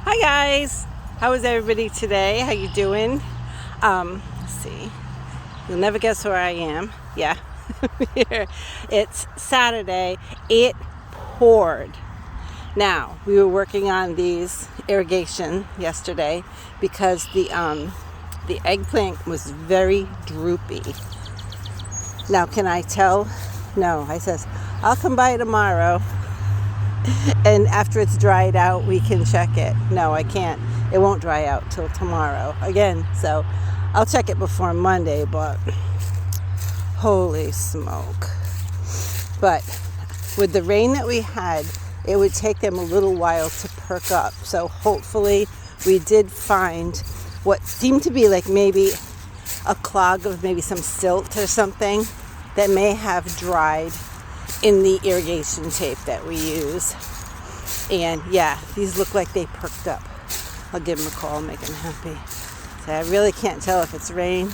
Hi guys, how is everybody today? How you doing? Let's see. You'll never guess where I am. Yeah, here. It's Saturday. It poured. Now we were working on these irrigation yesterday because the eggplant was very droopy. Now can I tell? No, I says I'll come by tomorrow. And after it's dried out, we can check it. No, I can't. It won't dry out till tomorrow again. So I'll check it before Monday, but holy smoke. But with the rain that we had, it would take them a little while to perk up. So hopefully we did find what seemed to be like maybe a clog of maybe some silt or something that may have dried in the irrigation tape that we use. And yeah, these look like they perked up. I'll give them a call, make them happy. So I really can't tell if it's rain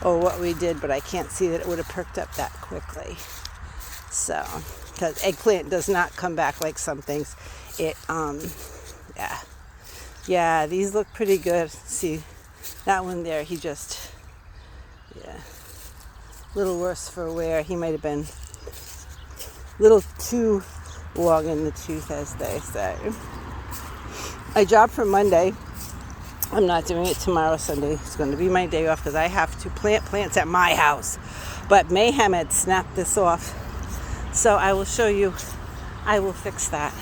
or what we did, but I can't see that it would have perked up that quickly. So, because eggplant does not come back like some things. Yeah, these look pretty good. See, that one there, he just, a little worse for wear. He might have been little too long in the tooth, as they say. I job for Monday. I'm not doing it tomorrow, Sunday. It's going to be my day off because I have to plant plants at my house. But Mayhem had snapped this off. So I will show you. I will fix that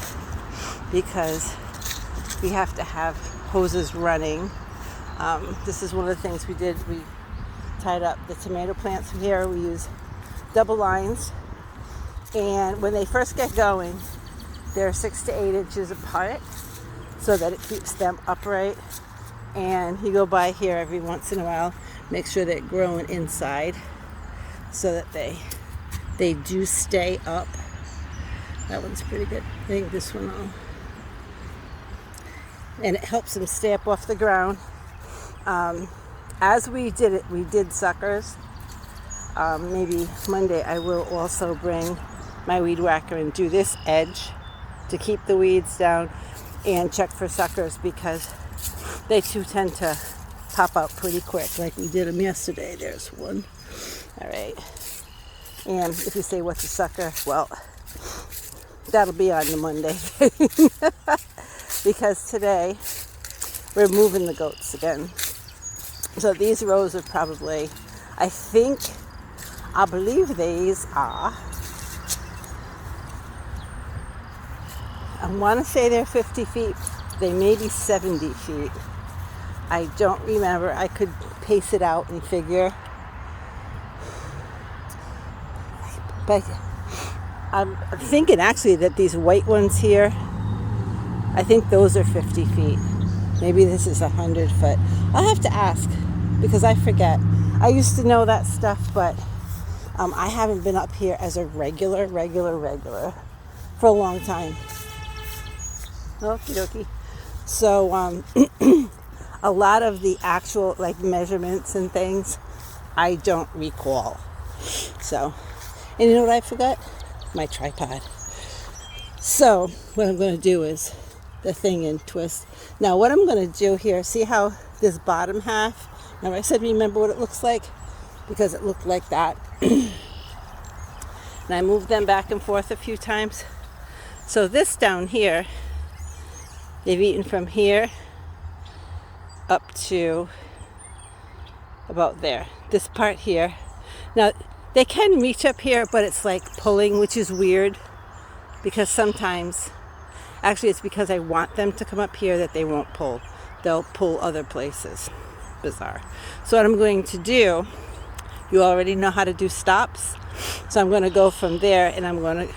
because we have to have hoses running. This is one of the things we did. We tied up the tomato plants from here. We use double lines. And when they first get going, they're 6 to 8 inches apart so that it keeps them upright. And you go by here every once in a while, make sure they're growing inside so that they do stay up. That one's pretty good. I think this one will. And it helps them stay up off the ground. As we did it, we did suckers. Maybe Monday I will also bring my weed whacker and do this edge to keep the weeds down and check for suckers because they too tend to pop out pretty quick like we did them yesterday. There's one. All right. And if you say what's a sucker, well, that'll be on the Monday because today we're moving the goats again. So these rows are probably, I believe these are, I want to say they're 50 feet. They may be 70 feet. I don't remember. I could pace it out and figure. But I'm thinking actually that these white ones here, I think those are 50 feet. Maybe this is 100 foot. I'll have to ask because I forget. I used to know that stuff, but I haven't been up here as a regular for a long time. Okie dokie. So a lot of the actual like measurements and things I don't recall. So, and you know what I forgot? My tripod. So what I'm going to do is the thing and twist. Now what I'm going to do here, see how this bottom half, now I said remember what it looks like because it looked like that. And I moved them back and forth a few times. So this down here, they've eaten from here up to about there. This part here. Now, they can reach up here, but it's like pulling, which is weird because sometimes, actually it's because I want them to come up here that they won't pull. They'll pull other places. Bizarre. So what I'm going to do, you already know how to do stops. So I'm going to go from there and I'm going to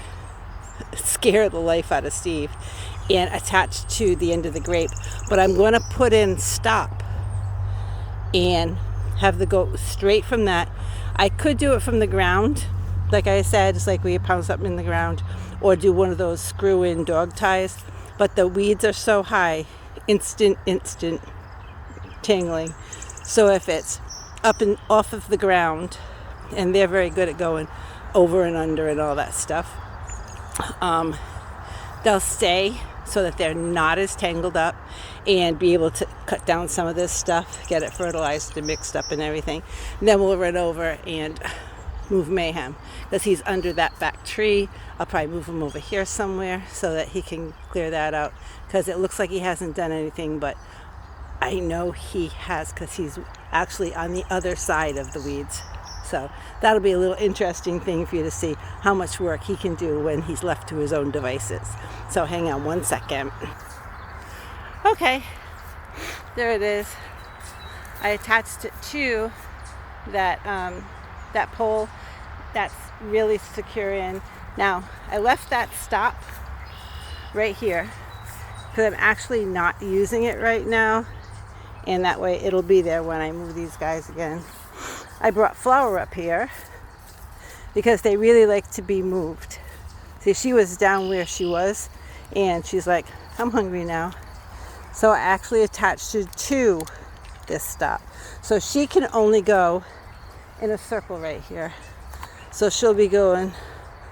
scare the life out of Steve and attach to the end of the grape. But I'm going to put in stop and have the goat straight from that. I could do it from the ground. Like I said, it's like we pound something in the ground or do one of those screw-in dog ties. But the weeds are so high, instant tangling. So if it's up and off of the ground, and they're very good at going over and under and all that stuff, they'll stay. so that they're not as tangled up, and be able to cut down some of this stuff, get it fertilized and mixed up and everything. And then we'll run over and move Mayhem, because he's under that back tree. I'll probably move him over here somewhere so that he can clear that out, because it looks like he hasn't done anything, but I know he has, because he's actually on the other side of the weeds. So that'll be a little interesting thing for you to see how much work he can do when he's left to his own devices. So hang on one second. Okay, there it is. I attached it to that pole that's really secure in. Now, I left that stop right here because I'm actually not using it right now, and that way it'll be there when I move these guys again. I brought Flower up here because they really like to be moved. See, she was down where she was, and she's like, I'm hungry now. So I actually attached her to this stop. So she can only go in a circle right here. So she'll be going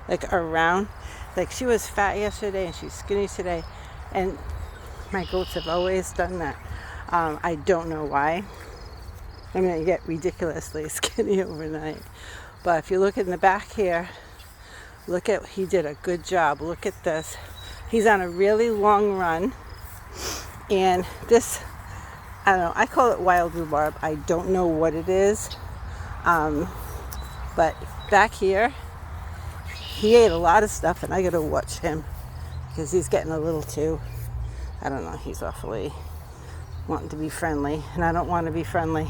like around. Like, she was fat yesterday and she's skinny today. And my goats have always done that. I don't know why. I'm going to get ridiculously skinny overnight. But if you look in the back here, he did a good job. Look at this. He's on a really long run. And this, I don't know, I call it wild rhubarb. I don't know what it is. But back here, he ate a lot of stuff, and I got to watch him because he's getting a little too, I don't know, he's awfully wanting to be friendly, and I don't want to be friendly.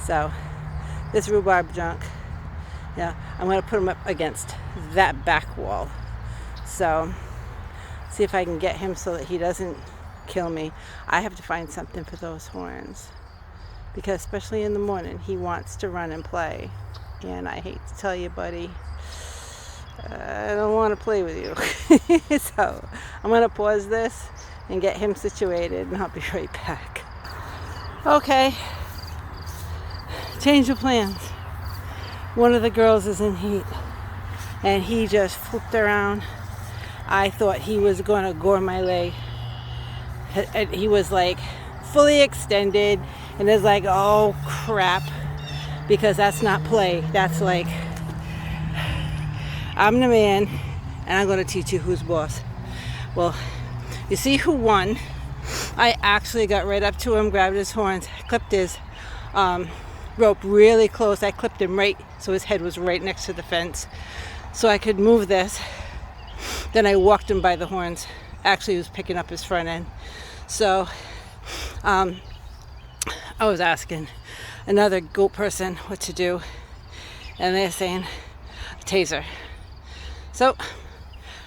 So this rhubarb junk, yeah, I'm going to put him up against that back wall. So see if I can get him so that he doesn't kill me. I have to find something for those horns, because especially in the morning he wants to run and play, and I hate to tell you, buddy, I don't want to play with you. So I'm going to pause this and get him situated, and I'll be right back. Okay, change of plans. One of the girls is in heat, and he just flipped around. I thought he was going to gore my leg. He was like fully extended, and it's like, oh crap, because that's not play. That's like, I'm the man, and I'm going to teach you who's boss. Well, you see who won? I actually got right up to him, grabbed his horns, clipped his rope really close. I clipped him right so his head was right next to the fence so I could move this. Then I walked him by the horns. Actually, he was picking up his front end. So I was asking another goat person what to do, and they're saying a taser. So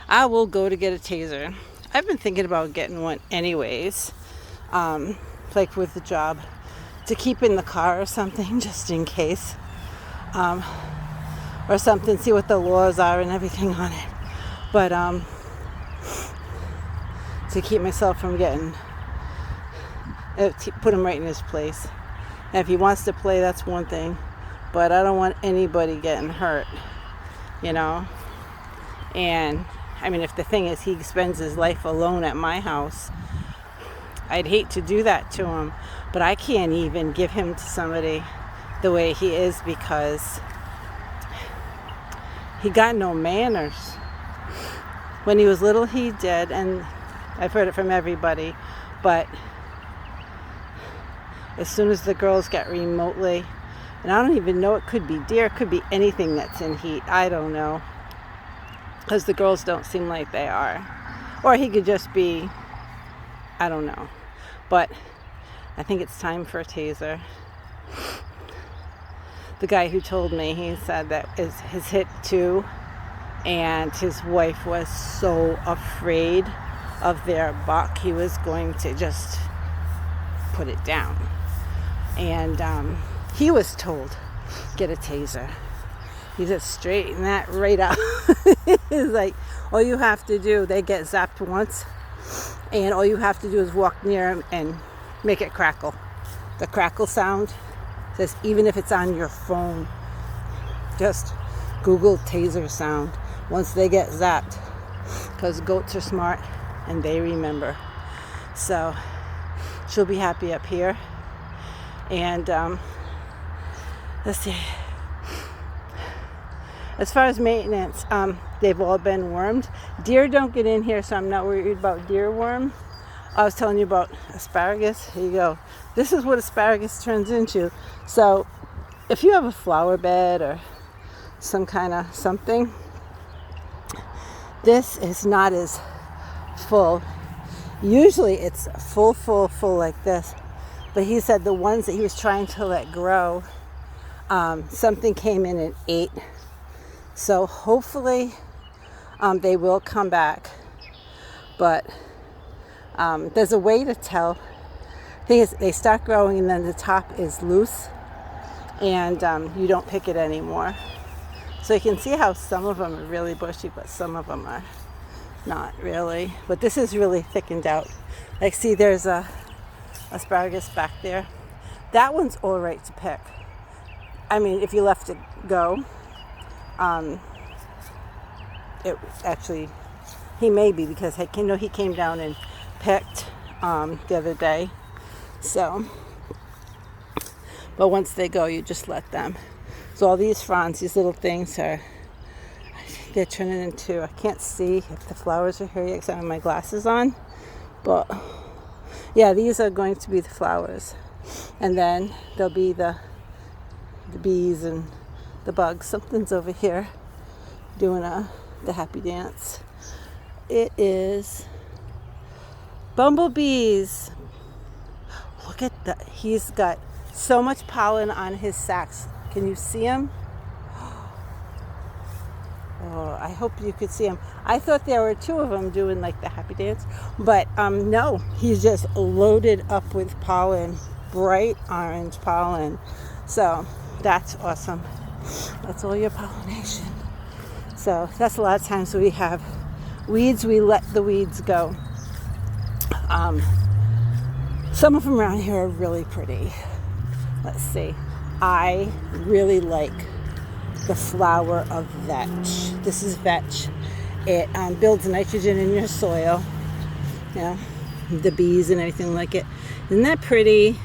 I will go to get a taser. I've been thinking about getting one anyways, like with the job, to keep in the car or something, just in case, or something, see what the laws are and everything on it. But to keep myself from getting, put him right in his place. And if he wants to play, that's one thing, but I don't want anybody getting hurt, you know. And I mean, if the thing is he spends his life alone at my house, I'd hate to do that to him, but I can't even give him to somebody the way he is, because he got no manners. When he was little, he did, and I've heard it from everybody, but as soon as the girls get remotely, and I don't even know, it could be deer, it could be anything that's in heat, I don't know, because the girls don't seem like they are. Or he could just be, I don't know. But I think it's time for a taser. The guy who told me, he said that his hit too, and his wife was so afraid of their buck, he was going to just put it down. And he was told, get a taser. He just straightened that right up. It's like, all you have to do, they get zapped once, and all you have to do is walk near them and make it crackle. The crackle sound says, even if it's on your phone, just Google taser sound. Once they get zapped, because goats are smart and they remember. So she'll be happy up here. And let's see. As far as maintenance, they've all been wormed. Deer don't get in here, so I'm not worried about deer worm. I was telling you about asparagus. Here you go. This is what asparagus turns into. So if you have a flower bed or some kind of something, this is not as full. Usually it's full like this. But he said the ones that he was trying to let grow, something came in and ate. So hopefully they will come back. But there's a way to tell. The thing is, they start growing and then the top is loose and you don't pick it anymore. So you can see how some of them are really bushy, but some of them are not really. But this is really thickened out. Like, see, there's a asparagus back there. That one's all right to pick. I mean, if you left it go, it actually, he may be, because I know he came down and picked the other day. So, but once they go, you just let them. So all these fronds, these little things are, they're turning into, I can't see if the flowers are here yet because I have my glasses on. But yeah, these are going to be the flowers. And then there'll be the bees and the bugs. Something's over here doing the happy dance. It is bumblebees. Look at that. He's got so much pollen on his sacks. Can you see him? Oh, I hope you could see him. I thought there were two of them doing like the happy dance, but no, he's just loaded up with pollen, bright orange pollen. So that's awesome. That's all your pollination. So that's a lot of times we have weeds, we let the weeds go. Some of them around here are really pretty. Let's see. I really like the flower of vetch. This is vetch. It builds nitrogen in your soil. You know, the bees and everything like it. Isn't that pretty?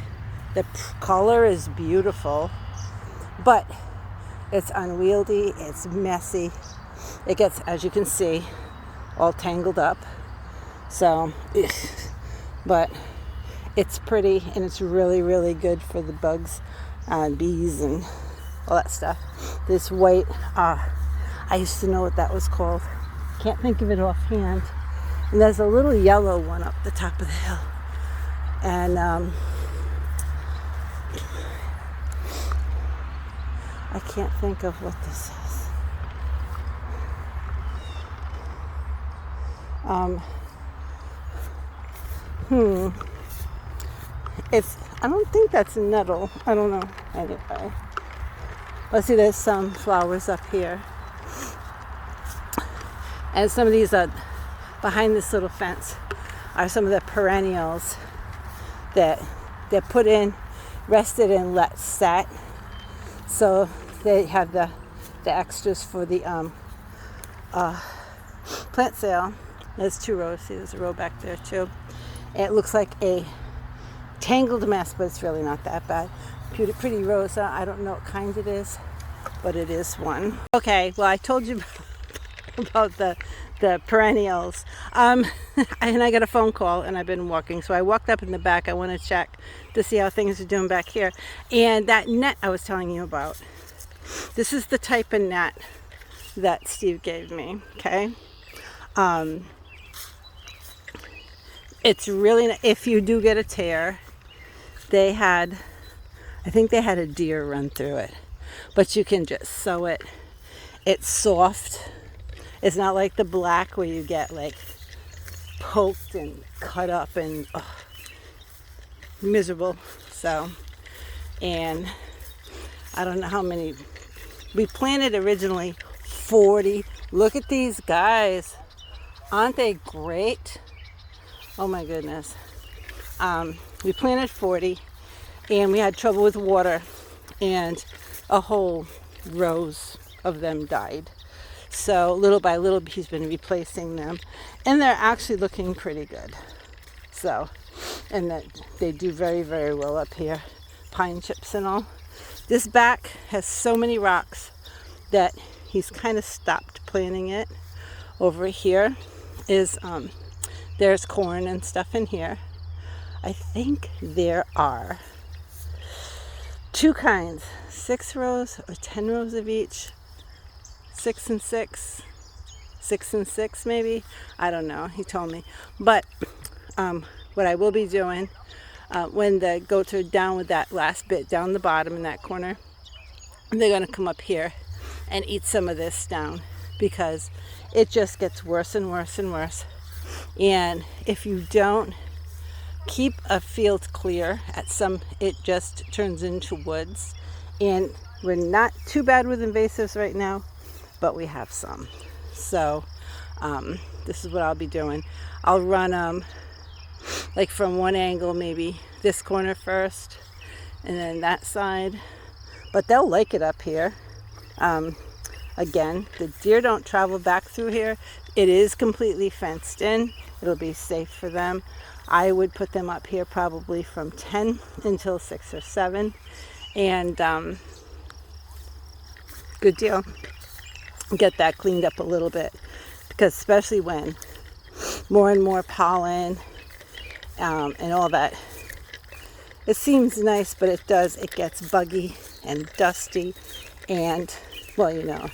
The color is beautiful, but it's unwieldy. It's messy. It gets, as you can see, all tangled up. So, but it's pretty and it's really, really good for the bugs and bees and all that stuff. This white, I used to know what that was called. Can't think of it offhand. And there's a little yellow one up the top of the hill. And I can't think of what this is. I don't think that's a nettle. I don't know. Anyway. Let's see, there's some flowers up here. And some of these are behind this little fence are some of the perennials that they're put in, rested and let set. So they have the extras for the plant sale. There's two rows. See, there's a row back there too. It looks like a tangled mess, but it's really not that bad. Pretty rosa. I don't know what kind it is, but it is one. Okay, well, I told you about the perennials. And I got a phone call and I've been walking. So I walked up in the back. I want to check to see how things are doing back here. And that net I was telling you about, this is the type of net that Steve gave me, okay? It's really, if you do get a tear, I think they had a deer run through it, but you can just sew it. It's soft. It's not like the black where you get like poked and cut up and miserable. So, and I don't know how many. We planted originally 40. Look at these guys. Aren't they great? Oh my goodness. We planted 40 and we had trouble with water and a whole rows of them died. So little by little, he's been replacing them, and they're actually looking pretty good. So, and that they do very, very well up here, pine chips and all. This back has so many rocks that he's kind of stopped planting it. Over here is there's corn and stuff in here. I think there are 2 kinds, 6 rows or 10 rows of each, 6 and 6, 6 and 6 maybe. I don't know. He told me, but what I will be doing when the goats are down with that last bit down the bottom in that corner, they're going to come up here and eat some of this down, because it just gets worse and worse and worse. And if you don't keep a field clear at some, it just turns into woods. And we're not too bad with invasives right now, but we have some. So this is what I'll be doing. I'll run like from one angle, maybe this corner first and then that side, but they'll like it up here. Again, the deer don't travel back through here. It is completely fenced in. It'll be safe for them. I would put them up here probably from 10 until 6 or 7, and good deal. Get that cleaned up a little bit, because especially when more and more pollen and all that, it seems nice, but it gets buggy and dusty, and well, you know,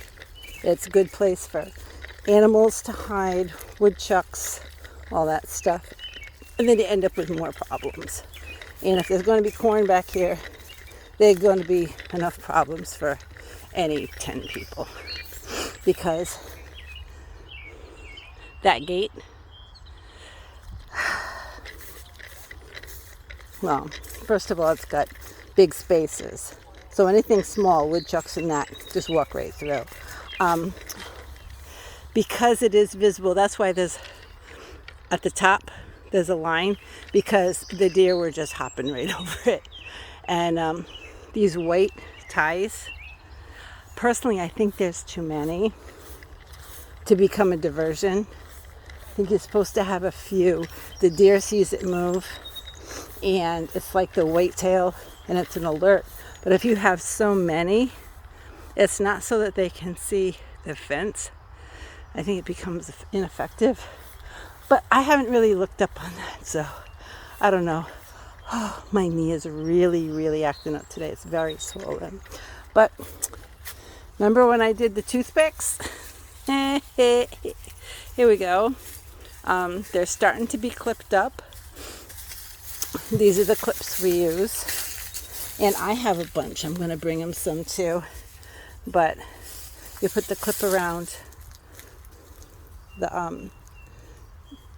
it's a good place for animals to hide, woodchucks, all that stuff, and then you end up with more problems. And if there's going to be corn back here, there's going to be enough problems for any 10 people, because that gate, well, first of all, it's got big spaces, so anything small, woodchucks and that, just walk right through. Because it is visible, that's why there's, at the top, there's a line, because the deer were just hopping right over it. And these white ties, personally, I think there's too many to become a diversion. I think you're supposed to have a few. The deer sees it move, and it's like the whitetail, and it's an alert. But if you have so many, it's not so that they can see the fence. I think it becomes ineffective. But I haven't really looked up on that, so I don't know. Oh, my knee is really, really acting up today. It's very swollen. But remember when I did the toothpicks? Here we go. They're starting to be clipped up. These are the clips we use. And I have a bunch. I'm going to bring them some too. But you put the clip around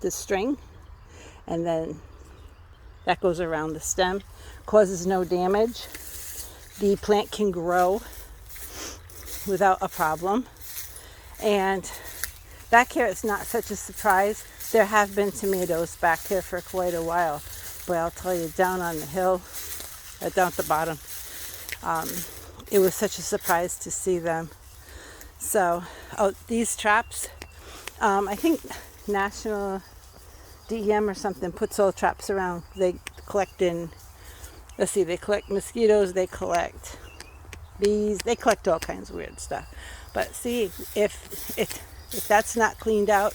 the string, and then that goes around the stem, causes no damage. The plant can grow without a problem, and back here it's not such a surprise. There have been tomatoes back here for quite a while, but I'll tell you, down on the hill, down at the bottom, it was such a surprise to see them. So, these traps, I think National DEM or something puts all traps around. They collect in, let's see, they collect mosquitoes, they collect bees, they collect all kinds of weird stuff. But see, if that's not cleaned out,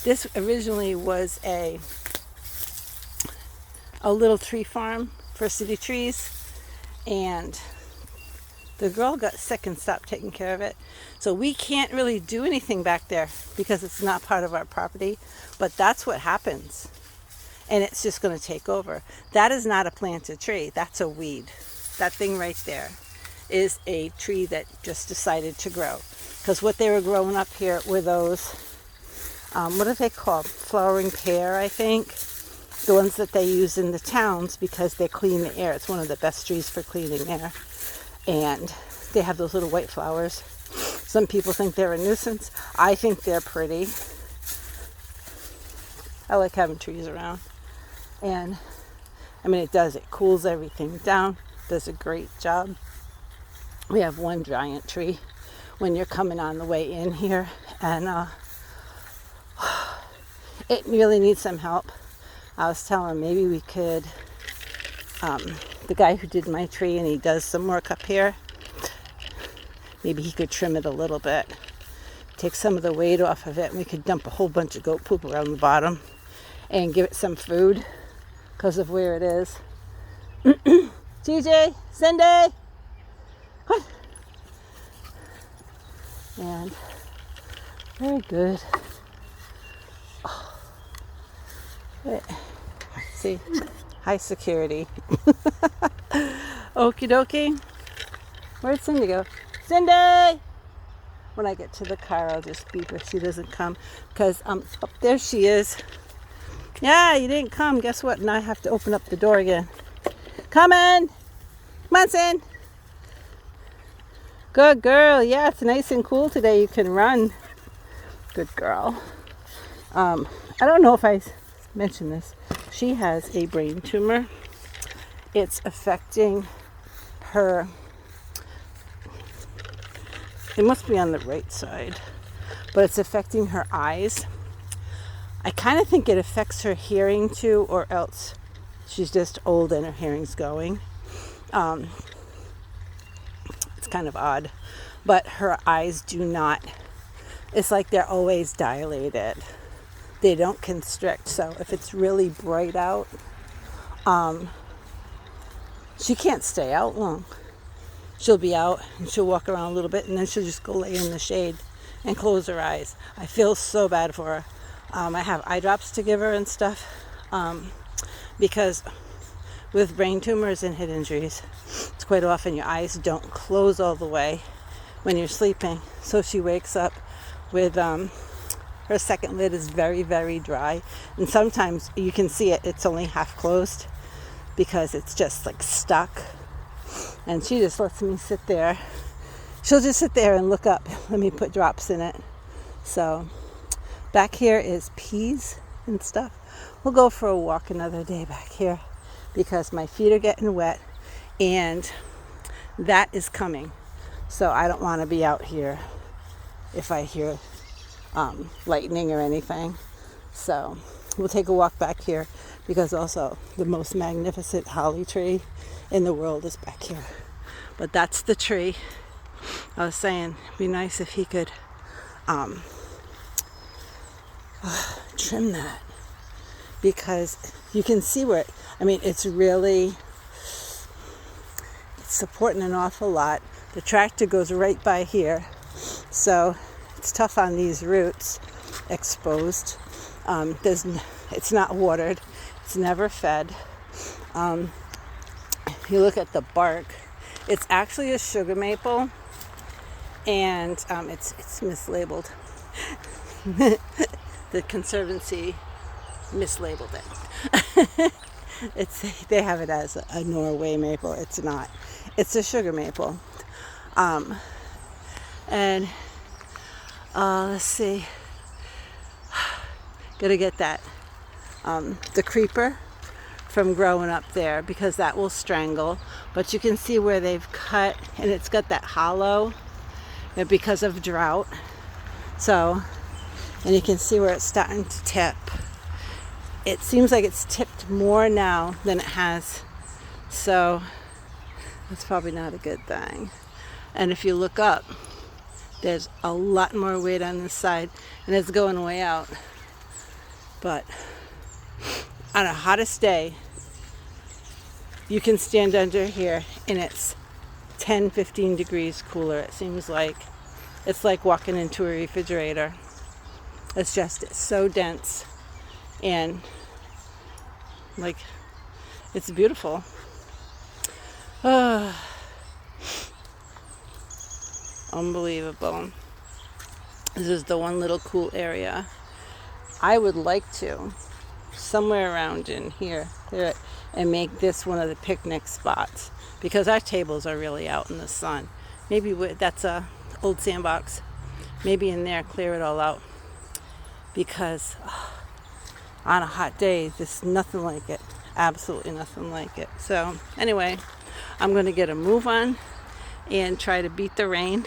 this originally was a little tree farm for city trees, and the girl got sick and stopped taking care of it. So we can't really do anything back there because it's not part of our property. But that's what happens. And it's just going to take over. That is not a planted tree. That's a weed. That thing right there is a tree that just decided to grow. Because what they were growing up here were those, what are they called? Flowering pear, I think. The ones that they use in the towns because they clean the air. It's one of the best trees for cleaning air. And they have those little white flowers. Some people think they're a nuisance. I think they're pretty. I like having trees around. And I mean, it cools everything down, does a great job. We have one giant tree. when you're coming on the way in here. And it really needs some help. I was telling him maybe we could, the guy who did my tree and he does some work up here, maybe he could trim it a little bit, take some of the weight off of it, and we could dump a whole bunch of goat poop around the bottom and give it some food because of where it is. TJ, Cindy, what? And very good. Oh. Wait. See, high security. Okie dokie. Where'd Cindy go? Cindy! When I get to the car, I'll just beep if she doesn't come. Because up there she is. Yeah, you didn't come. Guess what? Now I have to open up the door again. Come in. Come on, Sin. Good girl. Yeah, it's nice and cool today. You can run. Good girl. I don't know if I mentioned this. She has a brain tumor. It's affecting her. It must be on the right side, but it's affecting her eyes. I kind of think it affects her hearing too, or else she's just old and her hearing's going. It's kind of odd, but her eyes do not, it's like they're always dilated. They don't constrict. So if it's really bright out, she can't stay out long. She'll be out and she'll walk around a little bit and then she'll just go lay in the shade and close her eyes. I feel so bad for her. I have eye drops to give her and stuff, because with brain tumors and head injuries, it's quite often your eyes don't close all the way when you're sleeping. So she wakes up with her second lid is very, very dry, and sometimes you can see it's only half closed because it's just like stuck. And she just lets me sit there. She'll just sit there and look up. Let me put drops in it. So back here is peas and stuff. We'll go for a walk another day back here because my feet are getting wet and that is coming. So I don't want to be out here if I hear lightning or anything. So we'll take a walk back here because also the most magnificent holly tree in the world is back here. But that's the tree. I was saying it'd be nice if he could trim that, because you can see where it's really, it's supporting an awful lot. The tractor goes right by here, so it's tough on these roots, exposed. It's not watered, it's never fed. If you look at the bark, it's actually a sugar maple, and it's mislabeled. The Conservancy mislabeled it. They have it as a Norway maple. It's not. It's a sugar maple. And let's see. Gotta get that the creeper from growing up there, because that will strangle. But you can see where they've cut, and it's got that hollow because of drought. So, and you can see where it's starting to tip. It seems like it's tipped more now than it has. So that's probably not a good thing. And if you look up, there's a lot more weight on this side, and it's going way out. But on a hottest day, you can stand under here and it's 10-15 degrees cooler. It seems like it's like walking into a refrigerator. It's so dense, and like, it's beautiful. Unbelievable. This is the one little cool area. I would like to, somewhere around in here, and make this one of the picnic spots, because our tables are really out in the sun. Maybe that's a old sandbox. Maybe in there, clear it all out, because on a hot day, there's nothing like it. Absolutely nothing like it. So anyway, I'm going to get a move on and try to beat the rain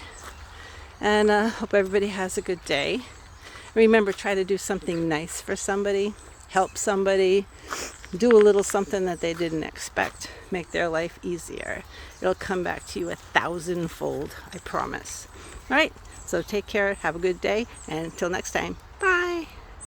And hope everybody has a good day. Remember, try to do something nice for somebody, help somebody, do a little something that they didn't expect, make their life easier. It'll come back to you 1,000-fold, I promise. All right, so take care, have a good day, and until next time, bye.